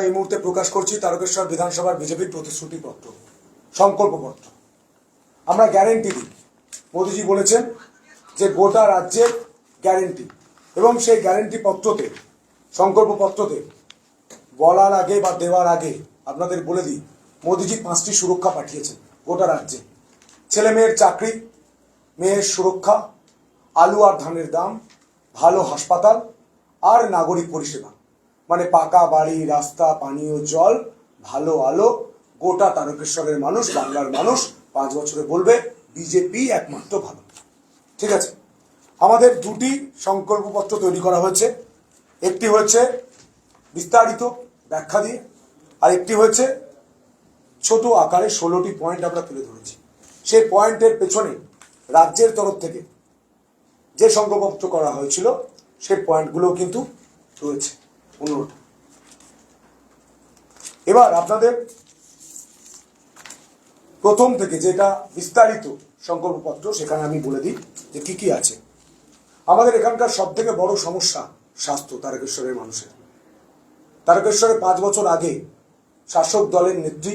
এই মুহূর্তে প্রকাশ করছি তারকেশ্বর বিধানসভার বিজেপির প্রতিশ্রুতিপত্র, সংকল্পপত্র। আমরা গ্যারেন্টি দিই, মোদীজি বলেছেন যে গোটা রাজ্যের গ্যারেন্টি, এবং সেই গ্যারেন্টি পত্রতে, সংকল্পপত্রতে বলার আগে বা দেওয়ার আগে আপনাদের বলে দিই, মোদীজি 5টি সুরক্ষা পাঠিয়েছেন গোটা রাজ্যে। ছেলে মেয়ের চাকরি, মেয়ের সুরক্ষা, আলু আর ধানের দাম, ভালো হাসপাতাল আর নাগরিক পরিষেবা, মানে পাকা বাড়ি, রাস্তা, পানীয় জল, ভালো আলো। গোটা তারকেশ্বরের মানুষ, বাংলার মানুষ 5 বছরে বলবে বিজেপি একমাত্র ভালো। ঠিক আছে, আমাদের দুটি সংকল্পপত্র তৈরি করা হয়েছে। একটি হয়েছে বিস্তারিত ব্যাখ্যা দিয়ে, আর একটি হয়েছে ছোট আকারে 16টি পয়েন্ট আমরা তুলে ধরেছি। সেই পয়েন্টের পেছনে রাজ্যের তরফ থেকে যে সংকল্পপত্র করা হয়েছিল সেই পয়েন্টগুলো কিন্তু রয়েছে 15টা। এবার আপনাদের প্রথম থেকে যেটা বিস্তারিত সংকল্পপত্র, সেখানে আমি বলে দিই যে কি কি আছে। আমাদের এখানকার সব থেকে বড় সমস্যা স্বাস্থ্য তারকেশ্বরের মানুষের। তারকেশ্বরে 5 বছর আগে শাসক দলের নেত্রী,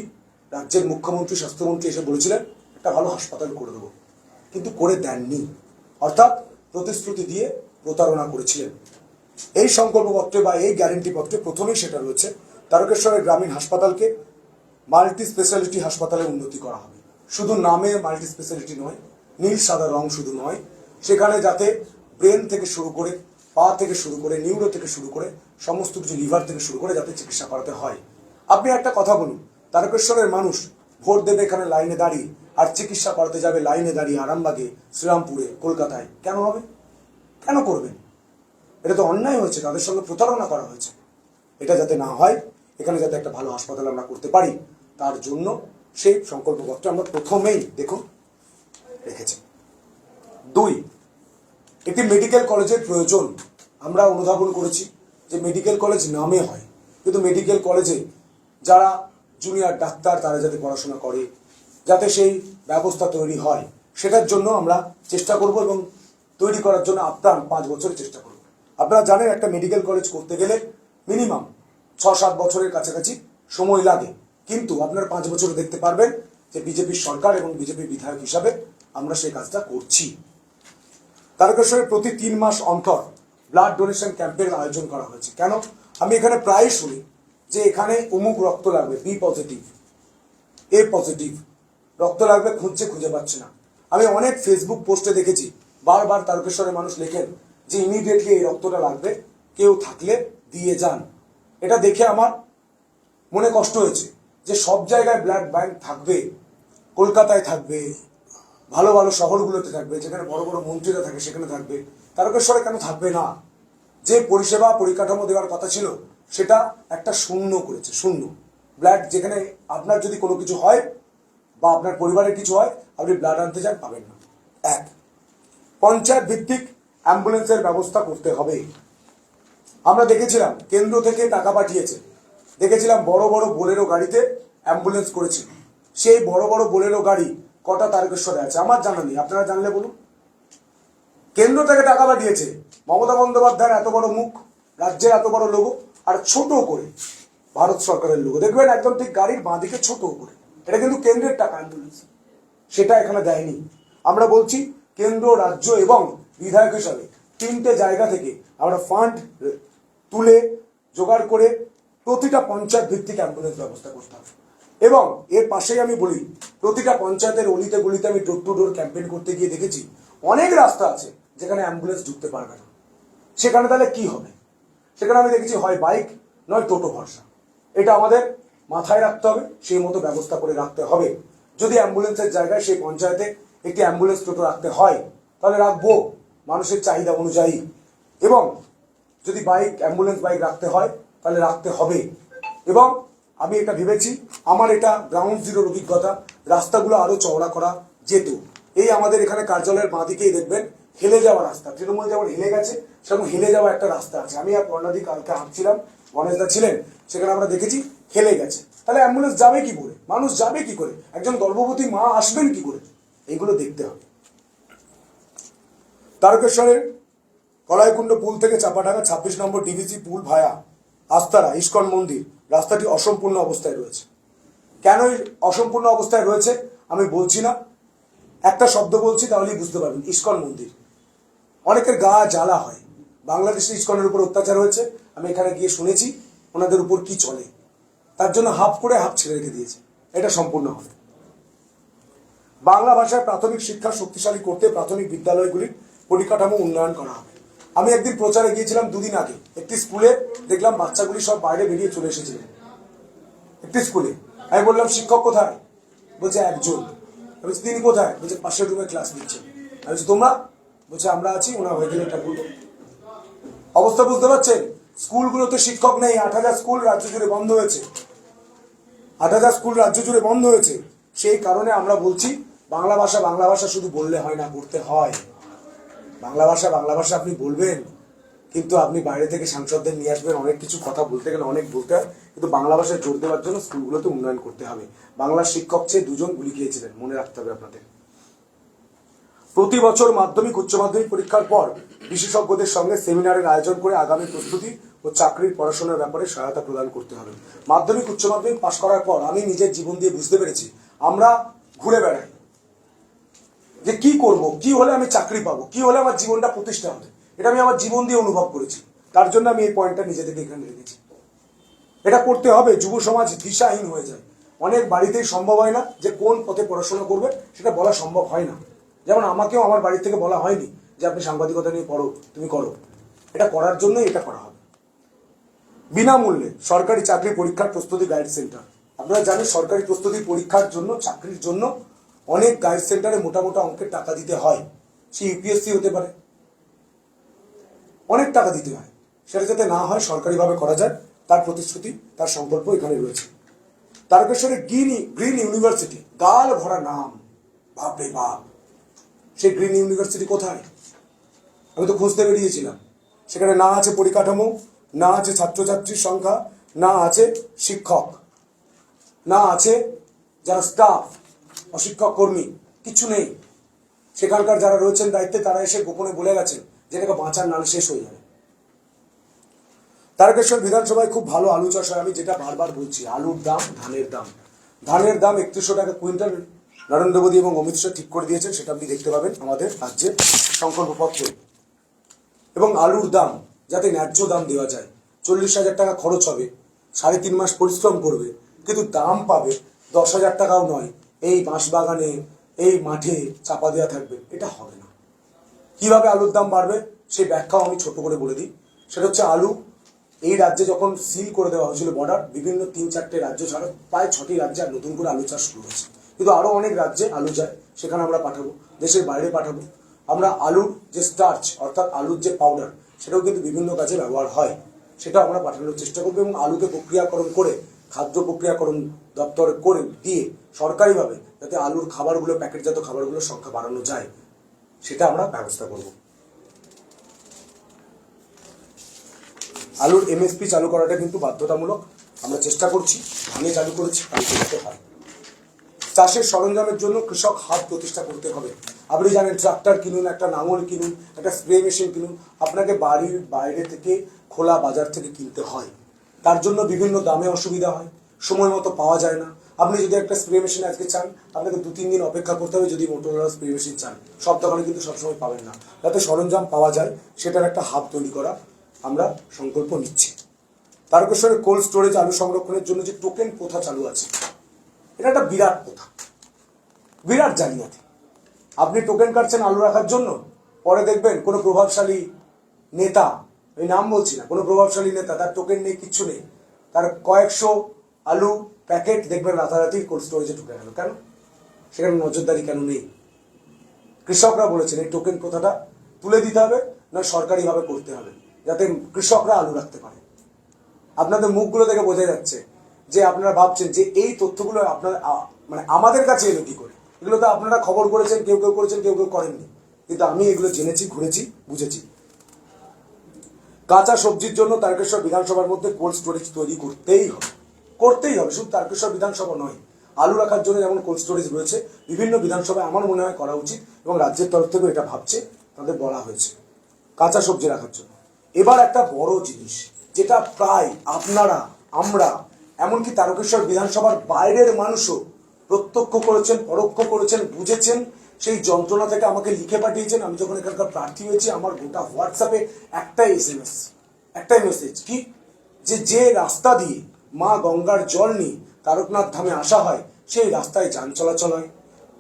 রাজ্যের মুখ্যমন্ত্রী, স্বাস্থ্যমন্ত্রী এসে বলেছিলেন একটা ভালো হাসপাতাল করে দেবো, কিন্তু করে দেননি, অর্থাৎ প্রতিশ্রুতি দিয়ে প্রতারণা করেছিলেন। এই সংকল্পপত্রে বা এই গ্যারেন্টি পত্রে প্রথমেই সেটা রয়েছে, তারকেশ্বরের গ্রামীণ হাসপাতালকে মাল্টি স্পেশালিটি হাসপাতালে উন্নতি করা হবে। শুধু নামে মাল্টি স্পেশালিটি নয়, নীল সাদা রং শুধু নয়, সেখানে যাতে ব্রেন থেকে শুরু করে, পা থেকে শুরু করে, নিউরো থেকে শুরু করে, সমস্ত কিছু, লিভার থেকে শুরু করে যাতে চিকিৎসা করাতে হয়। আপনি একটা কথা বলুন, তারকেশ্বরের মানুষ ভোট দেবে এখানে লাইনে দাঁড়িয়ে, আর চিকিৎসা করাতে যাবে লাইনে দাঁড়িয়ে আরামবাগে, শ্রীরামপুরে, কলকাতায়, কেন হবে? কেন করবেন? এটা তো অন্যায় হয়েছে, তাদের সঙ্গে প্রতারণা করা হয়েছে। এটা যাতে না হয়, এখানে যাতে একটা ভালো হাসপাতাল আমরা করতে পারি, তার জন্য সেই সংকল্পপত্র আমরা প্রথমেই দেখুন রেখেছি। 2, একটি মেডিকেল কলেজের প্রয়োজন। আমরা অনুধাবন করেছি যে মেডিকেল কলেজ নামে হয়, কিন্তু মেডিকেল কলেজে যারা জুনিয়র ডাক্তার তারা যাতে পড়াশোনা করে, যাতে সেই ব্যবস্থা তৈরি হয়, সেটার জন্য আমরা চেষ্টা করব এবং তৈরি করার জন্য আপ্রাণ 5 বছরের চেষ্টা করব। আপনারা জানেন একটা মেডিকেল কলেজ করতে গেলে মিনিমাম 6-7 বছরের কাছাকাছি সময় লাগে, কিন্তু আপনারা 5 বছরে দেখতে পারবেন যে বিজেপির সরকার এবং বিজেপির বিধায়ক হিসাবে আমরা সেই কাজটা করছি। তারকেশ্বরে প্রতি 3 মাস অন্তর ব্লাড ডোনেশন ক্যাম্পের আয়োজন করা হয়েছে। কেন? আমি এখানে প্রায় শুনি যে এখানে অমুক রক্ত লাগবে, বি পজিটিভ, এ পজিটিভ রক্ত লাগবে, খুঁজে পাচ্ছে না। আমি অনেক ফেসবুক পোস্টে দেখেছি বারবার তারকেশ্বরের মানুষ লেখেন যে ইমিডিয়েটলি এই রক্তটা লাগবে, কেউ থাকলে দিয়ে যান। এটা দেখে আমার মনে কষ্ট হয়েছে যে সব জায়গায় ব্লাড ব্যাংক থাকবে, কলকাতায় থাকবে, ভালো ভালো শহরগুলোতে থাকবে, যেখানে বড় বড় মন্ত্রীরা থাকে সেখানে থাকবে, তারকেশ্বরে কেন থাকবে না? যে পরিষেবা পরিকাঠামো দেওয়ার কথা ছিল সেটা একটা শূন্য করেছে, শূন্য। ব্লাড, যেখানে আপনার যদি কোনো কিছু হয় বা আপনার পরিবারের কিছু হয়, আপনি ব্লাড আনতে যান, পাবেন না। 1, পঞ্চায়েত ভিত্তিক অ্যাম্বুলেন্সের ব্যবস্থা করতে হবে। আমরা দেখেছিলাম কেন্দ্র থেকে টাকা পাঠিয়েছে, দেখেছিলাম বড় বড় বোলেরো গাড়িতে অ্যাম্বুলেন্স করেছিল। সেই বড় বড় বোলেরো গাড়ি কটা তারকেশ্বরে আছে আমার জানা নেই, আপনারা জানলে বলুন। কেন্দ্র থেকে টাকা পাঠিয়েছে, মমতা বন্দ্যোপাধ্যায়ের এত বড় মুখ, রাজ্যের এত বড় লোগো, আর ছোট করে ভারত সরকারের লোগো দেখবেন একদম ঠিক গাড়ির বাঁদিকে ছোট করে। এটা কিন্তু কেন্দ্রের টাকা অ্যাম্বুলেন্স, সেটা এখানে দেয়নি। আমরা বলছি কেন্দ্র, রাজ্য এবং বিধায়ক হিসাবে 3টে জায়গা থেকে আমরা ফান্ড তুলে জোগাড় করে প্রতিটা পঞ্চায়েত ভিত্তিক অ্যাম্বুলেন্স ব্যবস্থা করতে হবে। এবং এর পাশেই আমি বলি, প্রতিটা পঞ্চায়েতের অলিতে গলিতে আমি ডোর টু ডোর ক্যাম্পেইন করতে গিয়ে দেখেছি অনেক রাস্তা আছে যেখানে অ্যাম্বুলেন্স ঢুকতে পারবে না। সেখানে তাহলে কি হবে? সেখানে আমি দেখেছি হয় বাইক নয় টোটো ভরসা। এটা আমাদের মাথায় রাখতে হবে, সেই মতো ব্যবস্থা করে রাখতে হবে। যদি অ্যাম্বুলেন্সের জায়গায় সেই পঞ্চায়েতে একটি অ্যাম্বুলেন্স টোটো রাখতে হয় তাহলে রাখবো মানুষের চাহিদা অনুযায়ী, এবং যদি অ্যাম্বুলেন্স বাইক রাখতে হয় তাহলে রাখতে হবে। এবং আমি এটা ভেবেছি, আমার এটা গ্রাউন্ড জিরোর অভিজ্ঞতা, রাস্তাগুলো আরো চওড়া করা যেত। এই আমাদের এখানে কার্যালয়ের বাঁদিকেই দেখবেন হেলে যাওয়া রাস্তা, তৃণমূল যেমন হেলে গেছে সেরকম হেলে যাওয়া একটা রাস্তা আছে। আমি আর পর্ণাদি কালকে হাঁটছিলাম, গণেশদা ছিলেন, সেখানে আমরা দেখেছি হেলে গেছে। তাহলে অ্যাম্বুলেন্স যাবে কি করে, মানুষ যাবে কি করে, একজন গর্ভবতী মা আসবেন কি করে, এইগুলো দেখতে হবে। তারকেশ্বরের কলাইকুণ্ড পুল থেকে চাপাডাঙ্গা 26 নম্বর ডিভিসি পুল ভায়া আস্তারা ইস্কন মন্দির রাস্তাটি অসম্পূর্ণ অবস্থায় রয়েছে। কেন এই অসম্পূর্ণ অবস্থায় রয়েছে আমি বলছি না, একটা শব্দ বলছি তাহলেই বুঝতে পারবেন, ইস্কন মন্দির। অনেকের গা জ্বালা হয়, বাংলাদেশে ইস্কনের উপর অত্যাচার হয়েছে, আমি এখানে গিয়ে শুনেছি ওনাদের উপর কি চলে, তার জন্য হাফ করে হাফ ছেড়ে রেখে দিয়েছে। এটা সম্পূর্ণ হবে। বাংলা ভাষায় প্রাথমিক শিক্ষা শক্তিশালী করতে প্রাথমিক বিদ্যালয়গুলির পরিকাঠামো উন্নয়ন করা হবে। আমি একদিন প্রচারে গিয়েছিলাম, দুদিন আগে একটি স্কুলে দেখলাম বাচ্চাগুলি সব বাইরে বেরিয়ে চলে এসেছিলেন। একটি স্কুলে আমি বললাম শিক্ষক কোথায়? বলছে একজন। আমি বলছি তিনি কোথায়? বলছে পাশের রুমে ক্লাস নিচ্ছেন। আমি বলছি তোমরা? বলছে আমরা আছি, ওনার হয়ে গেলে এটা বলবো। অবস্থা বুঝতে পারছেন? স্কুলগুলোতে শিক্ষক নেই। 8,000 স্কুল রাজ্য জুড়ে বন্ধ হয়েছে। 8,000 স্কুল রাজ্য জুড়ে বন্ধ হয়েছে। সেই কারণে আমরা বলছি বাংলা ভাষা শুধু বললে হয় না, করতে হয়। বাংলা ভাষা আপনি বলবেন, কিন্তু আপনি বাইরে থেকে সাংসদদের নিয়ে আসবেন, অনেক কিছু কথা বলতে গেলে অনেক বলতে হয়, কিন্তু বাংলা ভাষায় জোর দেওয়ার জন্য স্কুলগুলোতে উন্নয়ন করতে হবে। বাংলার শিক্ষক চেয়ে 2 জন গুলি খেয়েছিলেন, মনে রাখতে হবে আপনাদের। প্রতি বছর মাধ্যমিক উচ্চ মাধ্যমিক পরীক্ষার পর বিশেষজ্ঞদের সঙ্গে সেমিনারের আয়োজন করে আগামী প্রস্তুতি ও চাকরির পড়াশোনার ব্যাপারে সহায়তা প্রদান করতে হবে। মাধ্যমিক উচ্চ মাধ্যমিক পাশ করার পর আমি নিজের জীবন দিয়ে বুঝতে পেরেছি, আমরা ঘুরে বেড়াই যে কি করব, কি হলে আমি চাকরি পাবো, কি হলে আমার জীবনটা প্রতিষ্ঠা হবে। এটা আমি আমার জীবন দিয়ে অনুভব করেছি, তার জন্য আমি এই পয়েন্টটা নিজে থেকে এখানে রেখেছি। এটা করতে হবে। যুব সমাজ দিশাহীন হয়ে যায়। অনেক বাড়িতেই সম্ভব হয় না যে কোন পথে পড়াশোনা করবে, সেটা বলা সম্ভব হয় না। যেমন আমাকেও আমার বাড়ি থেকে বলা হয়নি যে আপনি সাংবাদিকতা নিয়ে পড়ো, তুমি করো। এটা করার জন্যই এটা করা হবে। বিনামূল্যে সরকারি চাকরি পরীক্ষার প্রস্তুতি গাইড সেন্টার। আপনারা জানেন সরকারি প্রস্তুতি পরীক্ষার জন্য, চাকরির জন্য অনেক গাইড সেন্টারে মোটা মোটা অঙ্কের টাকা দিতে হয়। সে ইউপিএসসি হতে পারে, অনেক টাকা দিতে হয়। সেটা যাতে না হয় সরকারিভাবে করা যায়, তার প্রতিশ্রুতি, তার সংকল্প এখানে রয়েছে। তারকেশ্বরে গ্রিন ইউনিভার্সিটি, গাল ভরা নাম, বাপরে বাপ। সেই গ্রিন ইউনিভার্সিটি কোথায়? আমি তো খুঁজতে বেরিয়েছিলাম। সেখানে না আছে পরিকাঠামো, না আছে ছাত্রছাত্রীর সংখ্যা, না আছে শিক্ষক, না আছে যারা স্টাফ, অশিক্ষক কর্মী, কিছু নেই। সেখানকার যারা রয়েছেন দায়িত্বে তারা এসে গোপনে বলে গেছেন যেটাকে বাঁচার নাল শেষ হয়ে যাবে। তারকেশ্বর বিধানসভায় খুব ভালো আলু চাষ হয়। আমি যেটা বারবার বলছি, আলুর দাম, ধানের দাম 3100 টাকা কুইন্টাল নরেন্দ্র মোদী এবং অমিত শাহ ঠিক করে দিয়েছেন। সেটা আপনি দেখতে পাবেন আমাদের রাজ্যের সংকল্পপত্রে। এবং আলুর দাম যাতে ন্যায্য দাম দেওয়া যায়। 40,000 টাকা খরচ হবে, 3.5 মাস পরিশ্রম করবে, কিন্তু দাম পাবে 10,000 টাকাও নয়। এই বাঁশবাগানে, এই মাঠে চাপা দেওয়া থাকবে, এটা হবে না। কিভাবে আলুর দাম বাড়বে সেই ব্যাখ্যাও আমি ছোট করে বলে দিই। সেটা হচ্ছে আলু এই রাজ্যে যখন সিল করে দেওয়া হয়েছিল বর্ডার, বিভিন্ন 3-4টে রাজ্য ছাড়া প্রায় 6টি রাজ্যে আর নতুন করে আলু চাষ শুরু হয়েছে। কিন্তু আরো অনেক রাজ্যে আলু যায়, সেখানে আমরা পাঠাবো, দেশের বাইরে পাঠাবো। আমরা আলুর যে স্টার্চ অর্থাৎ আলুর যে পাউডার, সেটাও কিন্তু বিভিন্ন কাজে ব্যবহার হয়, সেটাও আমরা পাঠানোর চেষ্টা করবো। এবং আলুকে প্রক্রিয়াকরণ করে, খাদ্য প্রক্রিয়াকরণ দপ্তর করে দিয়ে সরকারিভাবে যাতে আলুর খাবারগুলো, প্যাকেটজাত খাবারগুলোর সংখ্যা বাড়ানো যায়, সেটা আমরা ব্যবস্থা করব। আলুর এমএসপি চালু করাটা কিন্তু বাধ্যতামূলক, আমরা চেষ্টা করছি। ধানে চালু করেছি, চালু করতে হয়। চাষের সরঞ্জামের জন্য কৃষক হাট প্রতিষ্ঠা করতে হবে। আপনি জানেন ট্রাক্টর কিনুন, একটা লাঙল কিনুন, একটা স্প্রে মেশিন কিনুন, আপনাকে বাড়ির বাইরে থেকে খোলা বাজার থেকে কিনতে হয়। তার জন্য বিভিন্ন দামে অসুবিধা হয়, সময় মতো পাওয়া যায় না। আপনি যদি একটা স্প্রে মেশিন আজকে চান, আপনাকে 2-3 দিন অপেক্ষা করতে হবে। যদি মোটরোলা স্প্রে মেশিন চান, সব দোকানে কিন্তু সবসময় পাবেন না। যাতে সরঞ্জাম পাওয়া যায় সেটার একটা হাব তৈরি করা আমরা সংকল্প নিচ্ছি। তারকেশ্বরে কোল্ড স্টোরেজ আলু সংরক্ষণের জন্য যে টোকেন প্রথা চালু আছে, এটা একটা বিরাট প্রথা, বিরাট জালিয়াতি। আপনি টোকেন কাটছেন আলু রাখার জন্য, পরে দেখবেন কোনো প্রভাবশালী নেতা, এই নাম বলছি না, কোনো প্রভাবশালী নেতা, তার টোকেন নেই, কিচ্ছু নেই, তার কয়েকশো আলু প্যাকেট দেখবেন রাতারাতি কোল্ড স্টোরেজে ঢুকে গেল। কেন? সেখানে নজরদারি কেন নেই? কৃষকরা বলেছেন এই টোকেন প্রথাটা তুলে দিতে হবে, না সরকারিভাবে করতে হবে, যাতে কৃষকরা আলু রাখতে পারে। আপনাদের মুখগুলো দেখে বোঝা যাচ্ছে যে আপনারা ভাবছেন যে এই তথ্যগুলো আপনার মানে আমাদের কাছে এলো কি করে। এগুলো তো আপনারা খবর করেছেন, কেউ কেউ করেছেন, কেউ কেউ করেননি, কিন্তু আমি এগুলো জেনেছি, ঘুরেছি, বুঝেছি। কাঁচা সবজির জন্য তারকেশ্বর বিধানসভার মধ্যে কোল্ড স্টোরেজ তৈরি করতেই হবে, করতেই হবে। শুধু তারকেশ্বর বিধানসভা নয়, আলু রাখার জন্য যেমন কোল্ড স্টোরেজ রয়েছে, বিভিন্ন বিধানসভায় আমার মনে হয় করা উচিত, এবং রাজ্যের তরফ থেকেও এটা ভাবছে, তাদের বলা হয়েছে কাঁচা সবজি রাখার জন্য। এবার একটা বড় জিনিস, যেটা প্রায় আপনারা, আমরা এমনকি তারকেশ্বর বিধানসভার বাইরের মানুষও প্রত্যক্ষ করেছেন, পরোক্ষ করেছেন, বুঝেছেন, সেই যন্ত্রণা থেকে আমাকে লিখে পাঠিয়েছেন। আমি যখন এখানকার প্রার্থী হয়েছি, আমার গোটা হোয়াটসঅ্যাপে একটাই SMS, একটাই মেসেজ, কি যে রাস্তা দিয়ে মা গঙ্গার জল নিয়ে তারকনাথ ধামে আসা হয়, সেই রাস্তায় যান চলাচল হয়।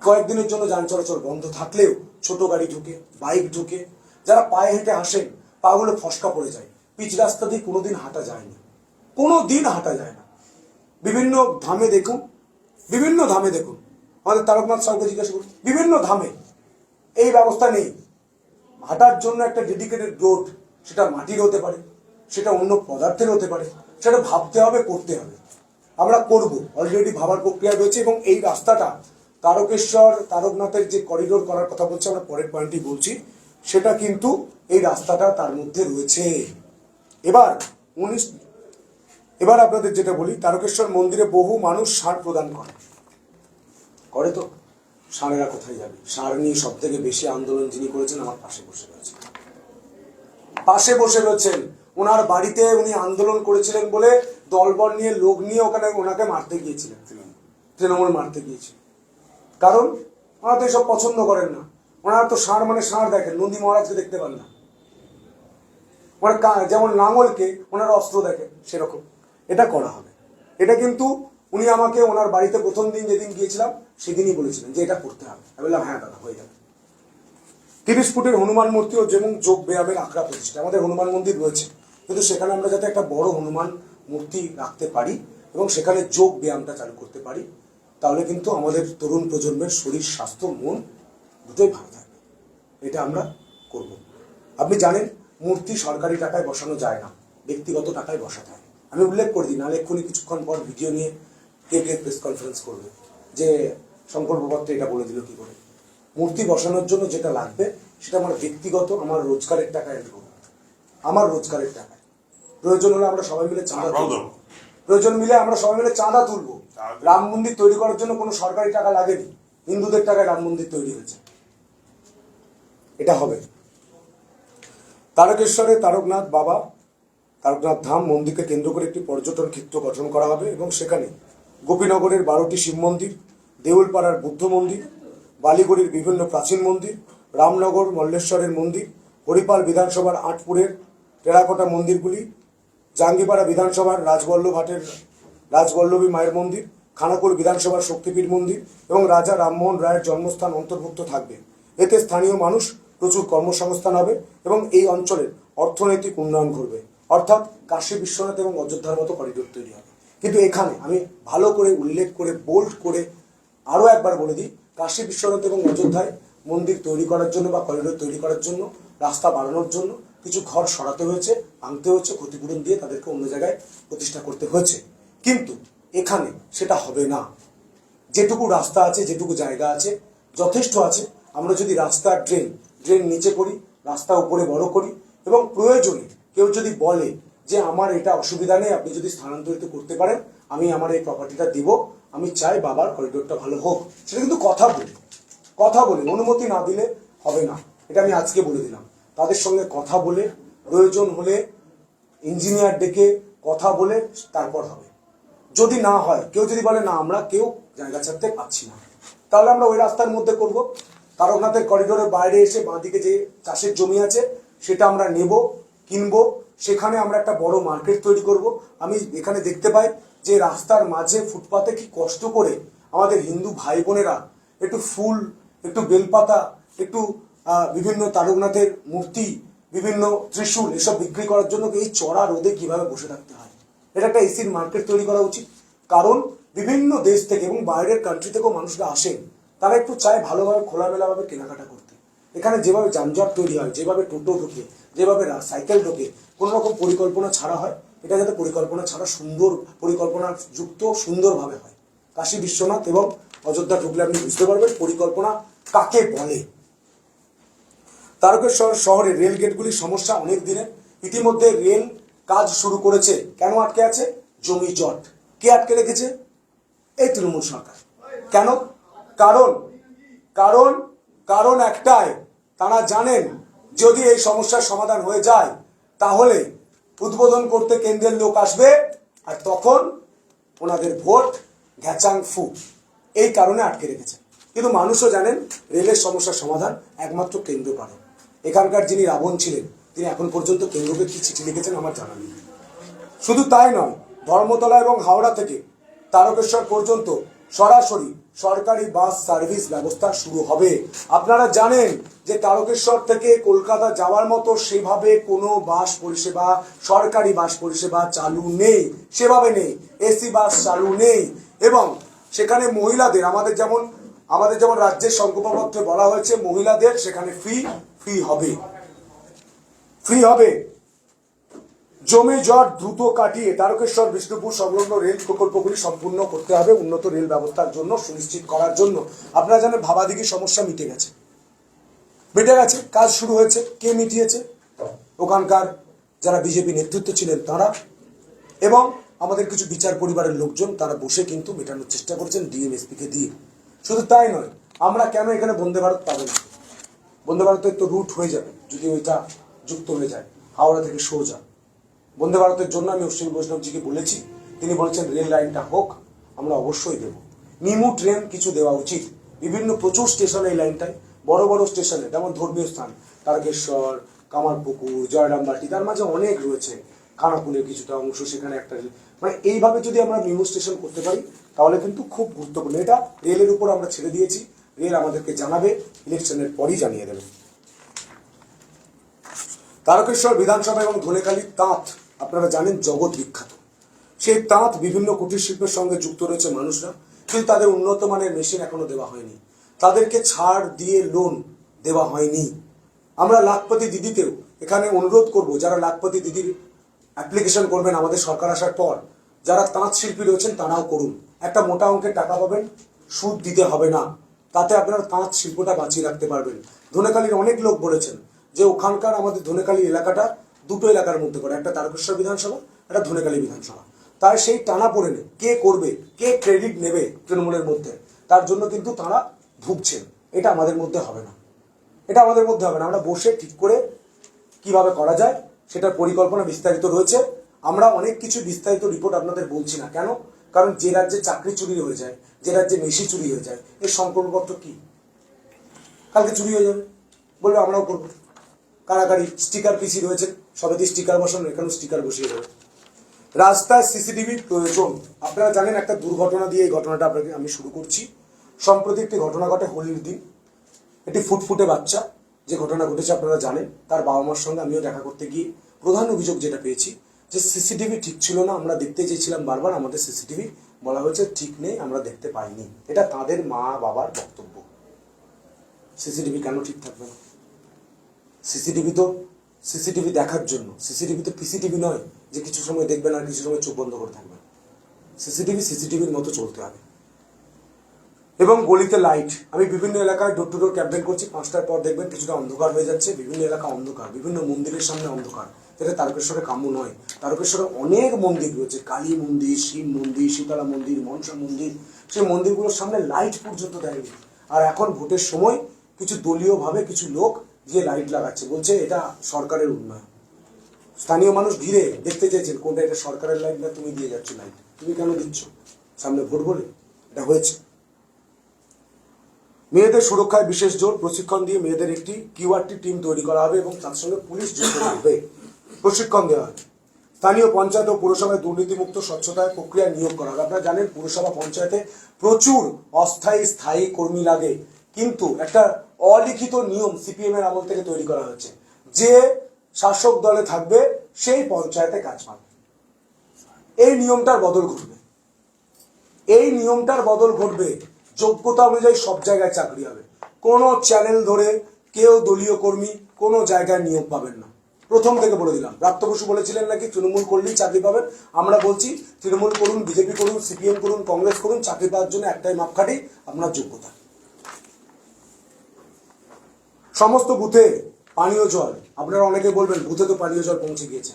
কয়েকদিনের জন্য যান চলাচল বন্ধ থাকলেও ছোট গাড়ি ঢুকে, বাইক ঢুকে, যারা পায়ে হেঁটে আসেন পাগুলো ফসকা পড়ে যায়। পিচ রাস্তা দিয়ে কোনোদিন হাঁটা যায়নি, কোনোদিন হাঁটা যায় না। বিভিন্ন ধামে দেখুন, বিভিন্ন ধামে দেখুন, আমাদের তারকনাথ সাউকে জিজ্ঞাসা করুন, বিভিন্ন ধামে এই ব্যবস্থা নেই। হাঁটার জন্য একটা ডেডিকেটেড রোড, সেটা মাটির হতে পারে, সেটা অন্য পদার্থের হতে পারে, সেটা ভাবতে হবে, করতে হবে। আমরা করব, অলরেডি ভাবার প্রক্রিয়া রয়েছে। এবং এই রাস্তাটা তারকেশ্বর তারকনাথের যে করিডোর করার কথা বলছে, আমরা পরের পয়েন্টই বলছি, সেটা কিন্তু এই রাস্তাটা তার মধ্যে রয়েছে। এবার আপনাদের যেটা বলি, তারকেশ্বর মন্দিরে বহু মানুষ সার প্রদান করে তো, সারেরা কোথায় যাবে? সার নিয়ে সব থেকে বেশি আন্দোলন যিনি করেছেন, আমার পাশে বসে রয়েছেন। ওনার বাড়িতে উনি আন্দোলন করেছিলেন বলে দলবল নিয়ে, লোক নিয়ে ওনাকে মারতে গিয়েছিলেন, তৃণমূল মারতে গিয়েছিল। কারণ ওনারা তো এসব পছন্দ করেন না। ওনারা তো ষাঁড় মানে ষাঁড় দেখেন, নন্দী মহারাজকে দেখতে পান না। ওনারা যেমন লাঙলকে ওনারা অস্ত্র দেখেন, সেরকম এটা করা হবে। এটা কিন্তু উনি আমাকে ওনার বাড়িতে প্রথম দিন যেদিন গিয়েছিলাম সেদিনই বলেছিলেন যে এটা করতে হবে। আমি বললাম হ্যাঁ দাদা, হয়ে যাবে। 30 ফুটের হনুমান মূর্তি ও যেমন যোগ ব্যায়ামের আখড়া প্রতিষ্ঠা। আমাদের হনুমান মন্দির রয়েছে, কিন্তু সেখানে আমরা যাতে একটা বড় হনুমান মূর্তি রাখতে পারি এবং সেখানে যোগ ব্যায়ামটা চালু করতে পারি, তাহলে কিন্তু আমাদের তরুণ প্রজন্মের শরীর স্বাস্থ্য মন দুটোই ভালো থাকবে। এটা আমরা করব। আপনি জানেন, মূর্তি সরকারি টাকায় বসানো যায় না, ব্যক্তিগত টাকায় বসাতে হয়। আমি উল্লেখ করে দিই, নাহলে এক্ষুনি কিছুক্ষণ পর ভিডিও নিয়ে কে প্রেস কনফারেন্স করবে যে সংকল্পপত্রে এটা বলে দিল কি করে। মূর্তি বসানোর জন্য যেটা লাগবে সেটা আমার ব্যক্তিগত, আমার রোজগারের টাকায় আমি করবো, আমার রোজগারের টাকায়। প্রয়োজন হলে আমরা সবাই মিলে চাঁদা তুলবো। রাম মন্দির তৈরি করার জন্য কোনো সরকারি টাকা লাগেনি, হিন্দুদের টাকায় রাম মন্দির তৈরি হয়েছে। এটা হবে। তারকেশ্বরে তারকনাথ ধাম মন্দিরকে কেন্দ্র করে একটি পর্যটন ক্ষেত্র গঠন করা হবে এবং সেখানে গোপীনগরের 12টি শিব মন্দির, দেউলপাড়ার বুদ্ধ মন্দির, বালিগড়ির বিভিন্ন প্রাচীন মন্দির, রামনগর মল্লেশ্বরের মন্দির, হরিপাল বিধানসভার আটপুরের টেরাকোটা মন্দিরগুলি, জাঙ্গিপাড়া বিধানসভার রাজবল্লভী মায়ের মন্দির, খানাকুল বিধানসভার শক্তিপীঠ মন্দির এবং রাজা রামমোহন রায়ের জন্মস্থান অন্তর্ভুক্ত থাকবে। এতে স্থানীয় মানুষ প্রচুর কর্মসংস্থান হবে এবং এই অঞ্চলের অর্থনৈতিক উন্নয়ন ঘটবে। অর্থাৎ কাশী বিশ্বনাথ এবং অযোধ্যার মতো করিডোর তৈরি হবে। কিন্তু এখানে আমি ভালো করে উল্লেখ করে, বোল্ড করে আরও একবার বলে দিই, কাশী বিশ্বনাথ এবং অযোধ্যায় মন্দির তৈরি করার জন্য বা করিডোর তৈরি করার জন্য, রাস্তা বাড়ানোর জন্য কিছু ঘর সরাতে হয়েছে, ভাঙতে হচ্ছে, ক্ষতিপূরণ দিয়ে তাদেরকে অন্য জায়গায় প্রতিষ্ঠা করতে হয়েছে। কিন্তু এখানে সেটা হবে না। যেটুকু রাস্তা আছে, যেটুকু জায়গা আছে, যথেষ্ট আছে। আমরা যদি রাস্তা ড্রেন নিচে করি, রাস্তা উপরে বড় করি এবং প্রয়োজনে কেউ যদি বলে যে আমার এটা অসুবিধা নেই, আপনি যদি স্থানান্তরিত করতে পারেন, আমি আমার এই প্রপার্টিটা দিব, আমি চাই বাবার করিডোরটা ভালো হোক, সেটা কিন্তু কথা বলে অনুমতি না দিলে হবে না। এটা আমি আজকে বলে দিলাম। তাদের সঙ্গে কথা বলে, প্রয়োজন হলে ইঞ্জিনিয়ার ডেকে কথা বলে তারপর হবে। যদি না হয়, কেউ যদি বলে না আমরা কেউ জায়গা ছাড়তে পারছি না, তাহলে আমরা ওই রাস্তার মধ্যে করব। তারকনাথের করিডোরের বাইরে এসে বাঁদিকে যে চাষের জমি আছে সেটা আমরা নেব, কিনবো, সেখানে আমরা একটা বড় মার্কেট তৈরি করব। আমি এখানে দেখতে পাই যে রাস্তার মাঝে ফুটপাতে কি কষ্ট করে আমাদের হিন্দু ভাই বোনেরা একটু ফুল, একটু বেলপাতা, একটু বিভিন্ন তারকনাথের মূর্তি, বিভিন্ন ত্রিশূল এসব বিক্রি করার জন্য এই চড়া রোদে কিভাবে বসে থাকতে হয়। এটা একটা এসির মার্কেট তৈরি করা উচিত। কারণ বিভিন্ন দেশ থেকে এবং বাইরের কান্ট্রি থেকেও মানুষরা আসেন, তারা একটু চায় ভালোভাবে খোলামেলাভাবে কেনাকাটা করতে। এখানে যেভাবে যানজট তৈরি হয়, যেভাবে টোটো ঢোকে, যেভাবে সাইকেল ঢোকে, কোনো রকম পরিকল্পনা ছাড়া হয়, এটা যাতে পরিকল্পনা ছাড়া পরিকল্পনা যুক্ত সুন্দরভাবে হয়। কাশী বিশ্বনাথ এবং অযোধ্যা ঢুকলে আপনি বুঝতে পারবেন পরিকল্পনা কাকে বলে। তারকেশ্বর শহরে রেল গেটগুলির সমস্যা অনেক দিনের। ইতিমধ্যে রেল কাজ শুরু করেছে। কেন আটকে আছে? জমি জট। কে আটকে রেখেছে? এই তৃণমূল সরকার। কেন? কারণ একটাই, তারা জানেন যদি এই সমস্যার সমাধান হয়ে যায় তাহলে উদ্বোধন করতে কেন্দ্রের লোক আসবে, আর তখন ওনাদের ভোট ঘ্যাচাং ফু এই কারণে আটকে রেখেছে। কিন্তু মানুষও জানেন রেলের সমস্যার সমাধান একমাত্র কেন্দ্র পারে। এখানকার যিনি রাবণ ছিলেন তিনি এখন পর্যন্ত কেন্দ্রকে কি চিঠি লিখেছেন আমার জানা নেই। শুধু তাই নয়, ধর্মতলা এবং হাওড়া থেকে তারকেশ্বর পর্যন্ত সরাসরি সরকারি বাস সার্ভিস ব্যবস্থা শুরু হবে। আপনারা জানেন যে তারকেশ্বর থেকে কলকাতা যাওয়ার মতো সেভাবে কোনো বাস পরিষেবা, সরকারি বাস পরিষেবা চালু নেই, সেভাবে নেই। এসি বাস চালু নেই এবং সেখানে মহিলাদের আমাদের যেমন রাজ্যের সংকল্পপত্রে বলা হয়েছে মহিলাদের সেখানে ফ্রি হবে। জমি জট দ্রুত কাটিয়ে তারকেশ্বর বিষ্ণুপুর সংলগ্ন রেল প্রকল্পগুলি সম্পূর্ণ করতে হবে উন্নত রেল ব্যবস্থার জন্য সুনিশ্চিত করার জন্য। আপনারা জানেন ভাবাদিঘির সমস্যা মিটে গেছে, কাজ শুরু হয়েছে। কে মিটিয়েছে? ওখানকার যারা বিজেপি নেতৃত্ব ছিলেন তারা এবং আমাদের কিছু বিচার পরিবারের লোকজন, তারা বসে কিন্তু মেটানোর চেষ্টা করছেন ডিএমএসপিকে দিয়ে। শুধু তাই নয়, আমরা কেন এখানে বন্দে ভারত পাবো না? বন্দে ভারতের তো রুট হয়ে যাবে যদি ওইটা যুক্ত হয়ে যায় হাওড়া থেকে সোজা। বন্দে ভারতের জন্য আমি অশ্বিনী বৈষ্ণবজিকে বলেছি, তিনি বলেছেন রেল লাইনটা হোক, আমরা অবশ্যই দেব। নিমু ট্রেন কিছু দেওয়া উচিত বিভিন্ন প্রচুর স্টেশনে, এই লাইনটায় বড় বড় স্টেশনে, যেমন ধর্মীয় স্থান তারকেশ্বর, কামারপুকুর, জয়রামবাটি, তার মাঝে অনেক রয়েছে, খানাকুলের কিছুটা অংশ, সেখানে একটা মানে এইভাবে যদি আমরা নিমু স্টেশন করতে পারি তাহলে কিন্তু খুব গুরুত্বপূর্ণ। এটা রেলের উপর আমরা ছেড়ে দিয়েছি, রেল আমাদেরকে জানাবে, ইলেকশনের পরই জানিয়ে দেবে। তারকেশ্বর বিধানসভা এবং ধনেখালির তাঁত আপনারা জানেন জগৎ বিখ্যাত। সেই তাঁত বিভিন্ন কুটির শিল্পের সঙ্গে যুক্ত রয়েছে মানুষরা, কিন্তু তাদের উন্নত মানের মেশিন এখনো দেওয়া হয়নি, তাদেরকে ছাড় দিয়ে লোন দেওয়া হয়নি। আমরা লাখপতি দিদিতেও এখানে অনুরোধ করব, যারা লাখপতি দিদির অ্যাপ্লিকেশন করবেন আমাদের সরকার আসার পর, যারা তাঁত শিল্পী রয়েছেন তারাও করুন। একটা মোটা অঙ্কের টাকা পাবেন, সুদ দিতে হবে না, তাতে আপনারা তাঁত শিল্পটা বাঁচিয়ে রাখতে পারবেন। ধনেখালির অনেক লোক বলেছেন যে ওখানকার আমাদের ধনেখালি এলাকাটা দুটো এলাকার মধ্যে পড়ে, একটা তারকেশ্বর বিধানসভা, একটা ধনেখালি বিধানসভা। তাই সেই টানা পড়ে নেই, কে করবে, কে ক্রেডিট নেবে তৃণমূলের মধ্যে, তার জন্য কিন্তু তারা ভুগছেন। এটা আমাদের মধ্যে হবে না, আমরা বসে ঠিক করে কিভাবে করা যায় সেটার পরিকল্পনা বিস্তারিত রয়েছে। আমরা অনেক কিছু বিস্তারিত রিপোর্ট আপনাদের বলছি না, কেন? কারণ যে রাজ্যে চাকরি চুরি হয়ে যায়, যে রাজ্যে মেশি চুরি হয়ে যায়, এর সংকল্পপত্র কি? কালকে চুরি হয়ে যাবে, বলবে আমরাও করবো। কারাগারি স্টিকার পিসি রয়েছে, সবেতে স্টিকার বসানো, এখানেও স্টিকার বসিয়ে দেবে। রাস্তায় সিসিটিভির প্রয়োজন। আপনারা জানেন একটা দুর্ঘটনা দিয়ে এই ঘটনাটা আপনাকে আমি শুরু করছি। সম্প্রতি একটি ঘটনা ঘটে হোলির দিন, একটি ফুটফুটে বাচ্চা, যে ঘটনা ঘটেছে আপনারা জানেন, তার বাবা মার সঙ্গে আমিও দেখা করতে গিয়ে প্রধান অভিযোগ যেটা পেয়েছি যে সিসিটিভি ঠিক ছিল না। আমরা দেখতে চেয়েছিলাম বারবার, আমাদের সিসিটিভি বলা হয়েছে ঠিক নেই, আমরা দেখতে পাইনি। এটা তাদের মা বাবার বক্তব্য। সিসিটিভি কেন ঠিক থাকবে না? সিসিটিভি দেখার জন্য, সিসিটিভি তো পিসিটিভি নয় যে কিছু সময় দেখবেন আর কিছু সময় চোখ বন্ধ করে থাকবেন। সিসিটিভির মতো চলতে হবে। এবং গলিতে লাইট, আমি বিভিন্ন এলাকায় ডোর টু ডোর ক্যাম্পেইন করছি। 5টার পর দেখবেন কিছুটা অন্ধকার হয়ে যাচ্ছে, বিভিন্ন এলাকা অন্ধকার, বিভিন্ন মন্দিরের সামনে অন্ধকার, যেটা তারকেশ্বরে কাম্য নয়। তারকেশ্বরে অনেক মন্দির রয়েছে, কালী মন্দির, শিব মন্দির, শীতলা মন্দির, মনসা মন্দির, সেই মন্দিরগুলোর সামনে লাইট পর্যন্ত দেয়নি। আর এখন ভোটের সময় কিছু দলীয়ভাবে কিছু লোক গিয়ে লাইট লাগাচ্ছে, বলছে এটা সরকারের উন্নয়ন। স্থানীয় মানুষ ঘিরে দেখতে চেয়েছেন কোনটা এটা সরকারের লাইট না তুমি দিয়ে যাচ্ছ লাইট, তুমি কেন দিচ্ছ? সামনে ভোট বলে এটা হয়েছে। মেয়েদের সুরক্ষায় বিশেষ জোর, প্রশিক্ষণ দিয়ে মেয়েদের একটি কিউআরটি টিম তৈরি করা হবে এবং তার সঙ্গে পুলিশ যুক্ত হবে, প্রশিক্ষণ দেওয়া হবে। স্থানীয় পঞ্চায়েত ও পুরসভায় দুর্নীতিমুক্ত স্বচ্ছতায় প্রক্রিয়ায় নিয়োগ করা হবে। আপনারা জানেন পুরসভা পঞ্চায়েতে প্রচুর অস্থায়ী স্থায়ী কর্মী লাগে, কিন্তু একটা অলিখিত নিয়ম সিপিএম এর আমল থেকে তৈরি করা হয়েছে, যে শাসক দলে থাকবে সেই পঞ্চায়েতে কাজ পাবে। এই নিয়মটার বদল ঘটবে, যোগ্যতা অনুযায়ী সব জায়গায় চাকরি হবে। কোনো চ্যানেল ধরে কেউ দলীয় কর্মী কোনো জায়গায় নিয়োগ পাবেন না, প্রথম থেকে বলে দিলাম। ব্রাত্য বসু বলেছিলেন নাকি তৃণমূল করলেই চাকরি পাবেন, আমরা বলছি তৃণমূল করুন, বিজেপি করুন, সিপিএম করুন, কংগ্রেস করুন, চাকরি পাওয়ার জন্য একটাই মাপকাঠি আপনার যোগ্যতা। সমস্ত বুথে পানীয় জল, আপনারা অনেকে বলবেন বুথে তো পানীয় জল পৌঁছে গিয়েছে,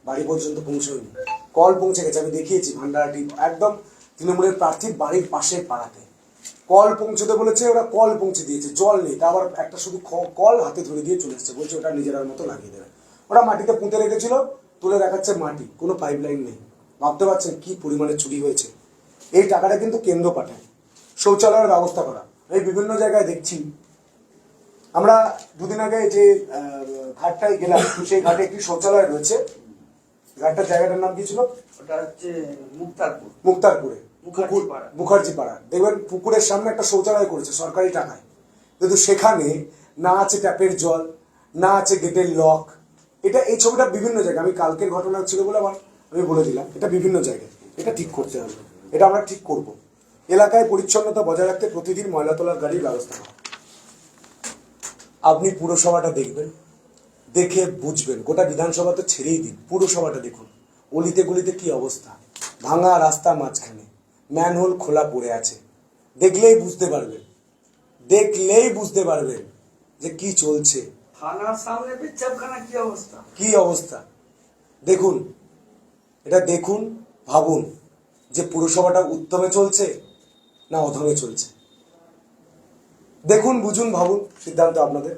বাড়ি পর্যন্ত পৌঁছয়নি, কল পৌঁছে গেছে। আমি দেখিয়েছি ভান্ডারাটি একদম তৃণমূলের প্রার্থীর বাড়ির পাশের পাড়াতে কল পৌঁছতে বলেছে, ওরা কল পৌঁছে দিয়েছে, জল নেই, তা আবার একটা শুধু কল হাতে ধরে দিয়ে চলে এসছে, বলছে ওটা নিজেরার মতো লাগিয়ে দেবে। ওরা মাটিতে পুঁতে রেখেছিল, তুলে দেখাচ্ছে মাটি, কোনো পাইপ লাইন নেই। ভাবতে পারছেন কি পরিমাণে চুরি হয়েছে এই টাকাটা কিন্তু কেন্দ্র পাঠায় শৌচালয়ের ব্যবস্থা করা। এই বিভিন্ন জায়গায় দেখছি, আমরা দুদিন আগে যে ঘাটটায় গেলাম সেই ঘাটে একটি শৌচালয় রয়েছে। ঘাটটার জায়গাটার নাম কি ছিল? ওটা হচ্ছে মুক্তারপুর। মুক্তারপুরে মুখার্জি পাড়া। দেখবেন পুকুরের সামনে একটা শৌচালয় করেছে সরকারি টাকায়, কিন্তু সেখানে না আছে ট্যাপের জল, না আছে গেটের লক। এটা এই ছবিটা বিভিন্ন জায়গায়, আমি কালকের ঘটনা ছিল বলে আমি বলে দিলাম, এটা বিভিন্ন জায়গায়। এটা ঠিক করতে হবে, এটা আমরা ঠিক করব। এলাকায় পরিচ্ছন্নতা বজায় রাখতে প্রতিদিন ময়লা তোলার গাড়ির ব্যবস্থা করা। আপনি পুরসভাটা দেখবেন, দেখে বুঝবেন। গোটা বিধানসভা তো ছেড়েই দিন, পুরসভাটা দেখুন। অলিতে গলিতে কি অবস্থা, ভাঙা রাস্তা মাঝখানে ম্যানহোল খোলা পড়ে আছে। দেখলেই বুঝতে পারবেন, যে কি চলছে। থানার সামনে পেচ্ছাপখানা কি অবস্থা দেখুন। এটা দেখুন, ভাবুন যে পুরসভাটা উত্তমে চলছে না অধমে চলছে। দেখুন, বুঝুন, ভাবুন, সিদ্ধান্ত আপনাদের।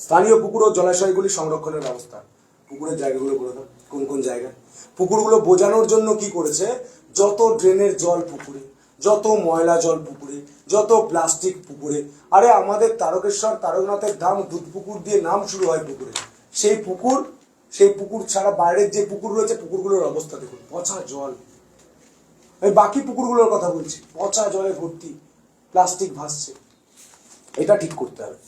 স্থানীয় পুকুর ও জলাশয়গুলি সংরক্ষণের ব্যবস্থা। পুকুরের জায়গাগুলো বলে দাও, কোন কোন জায়গায় পুকুরগুলো বোঝানোর জন্য কি করেছে। যত ড্রেনের জল পুকুরে, যত ময়লা জল পুকুরে, যত প্লাস্টিক পুকুরে। আরে আমাদের তারকনাথের ধাম দুধ পুকুর দিয়ে নাম শুরু হয় পুকুরে। সেই পুকুর ছাড়া বাইরের যে পুকুর রয়েছে, পুকুরগুলোর অবস্থা দেখুন, পচা জল। আমি বাকি পুকুরগুলোর কথা বলছি, পচা জলে ভর্তি, প্লাস্টিক ভাসছে। এটা ঠিক করতে হবে,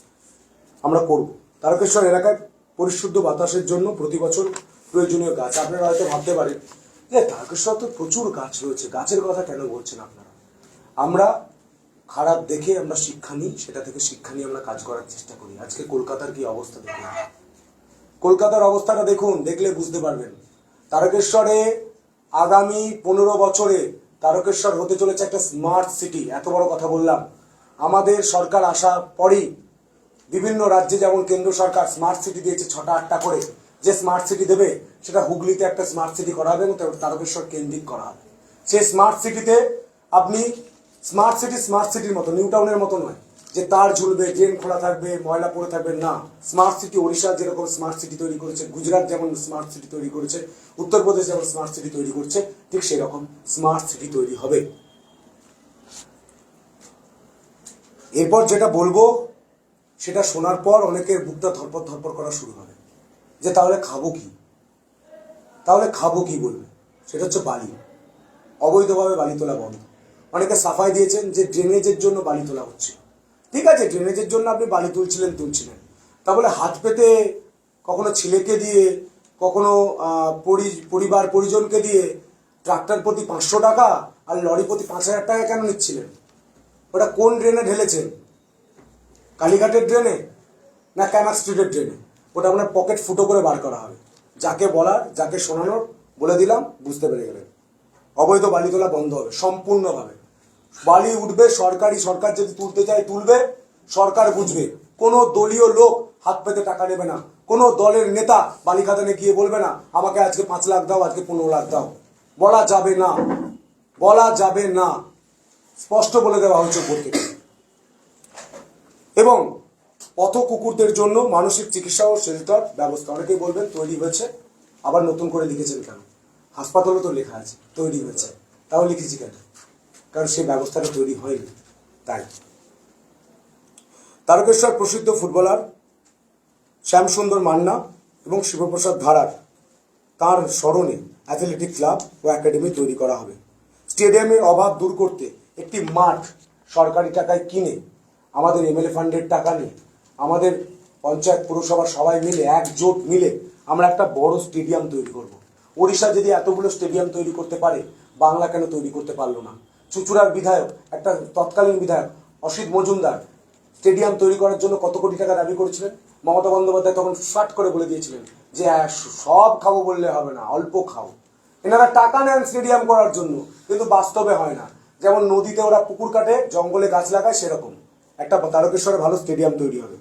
আমরা করব। তারকেশ্বর এলাকায় পরিশুদ্ধ বাতাসের জন্য প্রতি বছর প্রয়োজনীয় গাছ। আপনারা হয়তো ভাবতে পারেন যে তারকেশ্বর তো প্রচুর গাছ রয়েছে, গাছের কথা কেন বলছেন আপনারা? আমরা খারাপ দেখে আমরা শিক্ষা নিই, সেটা থেকে শিক্ষা নিয়ে আমরা কাজ করার চেষ্টা করি। আজকে কলকাতার কি অবস্থা দেখুন, কলকাতার অবস্থাটা দেখুন, দেখলে বুঝতে পারবেন। তারকেশ্বরে আগামী 15 বছরে তারকেশ্বর হতে চলেছে একটা স্মার্ট সিটি। এত বড় কথা বললাম। আমাদের সরকার আসার পরই বিভিন্ন রাজ্যে, যেমন কেন্দ্র সরকার স্মার্ট সিটি দিয়েছে 6টা 8টা করে, যে স্মার্ট সিটি দেবে সেটা হুগলিতে একটা স্মার্ট সিটি করা হবে এবং তারকেশ্বর কেন্দ্রিক করা হবে। সেই স্মার্ট সিটিতে আপনি স্মার্ট সিটির মতো, নিউ টাউনের মতো নয় যে তার ঝুলবে, ড্রেন খোলা থাকবে, ময়লা পড়ে থাকবে, না। স্মার্ট সিটি ওড়িশা যেরকম স্মার্ট সিটি তৈরি করেছে, গুজরাট যেমন স্মার্ট সিটি তৈরি করেছে, উত্তরপ্রদেশ যেমন স্মার্ট সিটি তৈরি করছে, ঠিক সেরকম স্মার্ট সিটি তৈরি হবে। এরপর যেটা বলবো সেটা শোনার পর অনেকের বুকটা ধরপড় করা শুরু হবে যে তাহলে খাবো কি বলবে। সেটা হচ্ছে বালি। অবৈধভাবে বালি তোলা বন্ধ। অনেকে সাফাই দিয়েছেন যে ড্রেনেজের জন্য বালি তোলা হচ্ছে। ঠিক আছে, ড্রেনেজের জন্য আপনি বালি তুলছিলেন, তা বলে হাত পেতে কখনো ছেলেকে দিয়ে, কখনো পরিবার পরিজনকে দিয়ে ট্রাক্টর প্রতি 500 টাকা আর লরি প্রতি 5000 টাকা কেন নিচ্ছিলেন? ওটা কোন ড্রেনে ঢেলেছেন? কালীঘাটের ড্রেনে না ক্যামাক স্ট্রিটের ড্রেনে? ওটা আপনার পকেট ফুটো করে বার করা হবে। যাকে বলার, যাকে শোনানোর বলে দিলাম, বুঝতে পেরে গেলেন। অবৈধ বালি তোলা বন্ধ হবে সম্পূর্ণভাবে। বালি উঠবে, সরকার যদি তুলতে চায় তুলবে, সরকার বুঝবে। কোনো দলীয় লোক হাত পেতে টাকা নেবে না। কোনো দলের নেতা বালি খাদানে গিয়ে বলবে না আমাকে আজকে 5 লাখ দাও, আজকে 15 লাখ দাও। বলা যাবে না, স্পষ্ট বলে দেওয়া হয়েছে উপর থেকে। এবং পথ কুকুরদের জন্য মানসিক চিকিৎসা ও শেল্টার ব্যবস্থা। অনেকেই বলবেন তৈরি হয়েছে, আবার নতুন করে লিখেছেন কেন? হাসপাতালও তো লেখা আছে তৈরি হয়েছে, তাও লিখেছি কেন? কারণ সেই ব্যবস্থাটা তৈরি হয়নি। তাই তারকেশ্বর প্রসিদ্ধ ফুটবলার শ্যামসুন্দর মান্না এবং শিবপ্রসাদ ধারার তার স্মরণে অ্যাথলেটিক ক্লাব ও একাডেমি তৈরি করা হবে। স্টেডিয়ামের অভাব দূর করতে একটি মাঠ সরকারি টাকায় কিনে, আমাদের এমএলএ ফান্ডের টাকা নিয়ে, আমাদের পঞ্চায়েত পুরসভা সবাই মিলে, একজোট মিলে আমরা একটা বড় স্টেডিয়াম তৈরি করব। ওড়িশা যদি এতগুলো স্টেডিয়াম তৈরি করতে পারে, বাংলা কেন তৈরি করতে পারলো না? চুঁচুড়ার বিধায়ক, একটা তৎকালীন বিধায়ক অসিত মজুমদার স্টেডিয়াম তৈরি করার জন্য কত কোটি টাকা দাবি করেছিলেন। মমতা বন্দ্যোপাধ্যায় তখন শার্ট করে বলে দিয়েছিলেন যে সব খাবো বললে হবে না, অল্প খাও। এনারা টাকা নেন স্টেডিয়াম করার জন্য, কিন্তু বাস্তবে হয় না। যেমন নদীতে ওরা পুকুর কাটে, জঙ্গলে গাছ লাগায়, সেরকম একটা তারকেশ্বরে ভালো স্টেডিয়াম তৈরি হবে।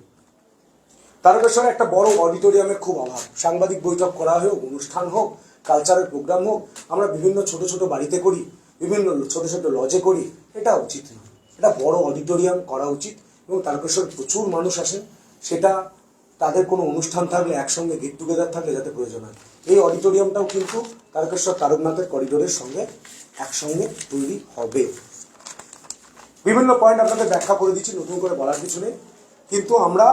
তারকেশ্বরে একটা বড় অডিটোরিয়ামের খুব অভাব। সাংবাদিক বৈঠক করা হোক, অনুষ্ঠান হোক, কালচারাল প্রোগ্রাম হোক, আমরা বিভিন্ন ছোট ছোট বাড়িতে করি, বিভিন্ন ছোট ছোট লজে করি। এটা উচিত নয়, এটা বড় অডিটোরিয়াম করা উচিত। এবং তারকেশ্বর প্রচুর মানুষ আসেন, সেটা তাদের কোনো অনুষ্ঠান থাকলে, একসঙ্গে গেট টুগেদার থাকলে যাতে প্রয়োজন হয়। এই অডিটোরিয়ামটাও কিন্তু তারকেশ্বর তারকনাথের করিডোরের সঙ্গে একসঙ্গে তৈরি হবে। বিভিন্ন পয়েন্ট আপনাদের ব্যাখ্যা করে দিচ্ছি, নতুন করে বলার কিছু নেই। কিন্তু আমরা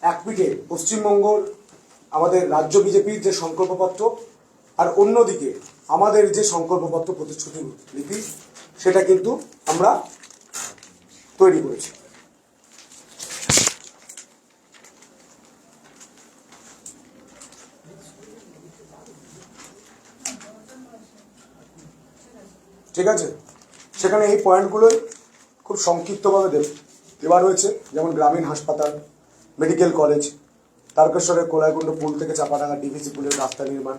একপিঠে পশ্চিমবঙ্গর আমাদের রাজ্য বিজেপির যে সংকল্পপত্র আর অন্যদিকে আমাদের যে সংকল্পপত্র প্রতিশ্রুতি লিপি সেটা কিন্তু আমরা তৈরি করেছি। ঠিক আছে, সেখানে এই পয়েন্টগুলোই খুব সংক্ষিপ্তভাবে দেওয়া রয়েছে, যেমন গ্রামীণ হাসপাতাল, মেডিকেল কলেজ, তারকেশ্বরের কোলাইকুণ্ড পুল থেকে চাপাডাঙ্গা ডিভিসি পুলের রাস্তা নির্মাণ,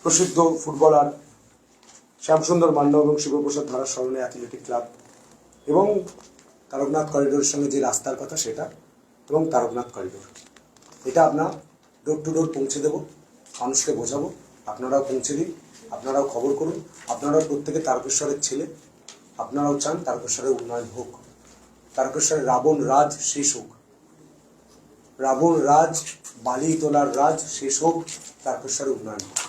প্রসিদ্ধ ফুটবলার শ্যামসুন্দর মান্না এবং শিবপ্রসাদ ধারার স্মরণে অ্যাথলেটিক ক্লাব, এবং তারকনাথ করিডোরের সঙ্গে যে রাস্তার কথা সেটা, এবং তারকনাথ করিডোর। এটা আমরা ডোর টু ডোর পৌঁছে দেবো, মানুষকে বোঝাবো, আপনারাও পৌঁছে দিন, আপনারাও খবর করুন। আপনারাও প্রত্যেকে তারকেশ্বরের ছেলে, আপনারাও চান তারকেশ্বরের উন্নয়ন হোক, তারকেশ্বরের রাবণ রাজ শেষ হোক, রাবণ রাজ, বালি তোলার রাজ শেষ হোক, তারকেশ্বরের উন্নয়ন হোক।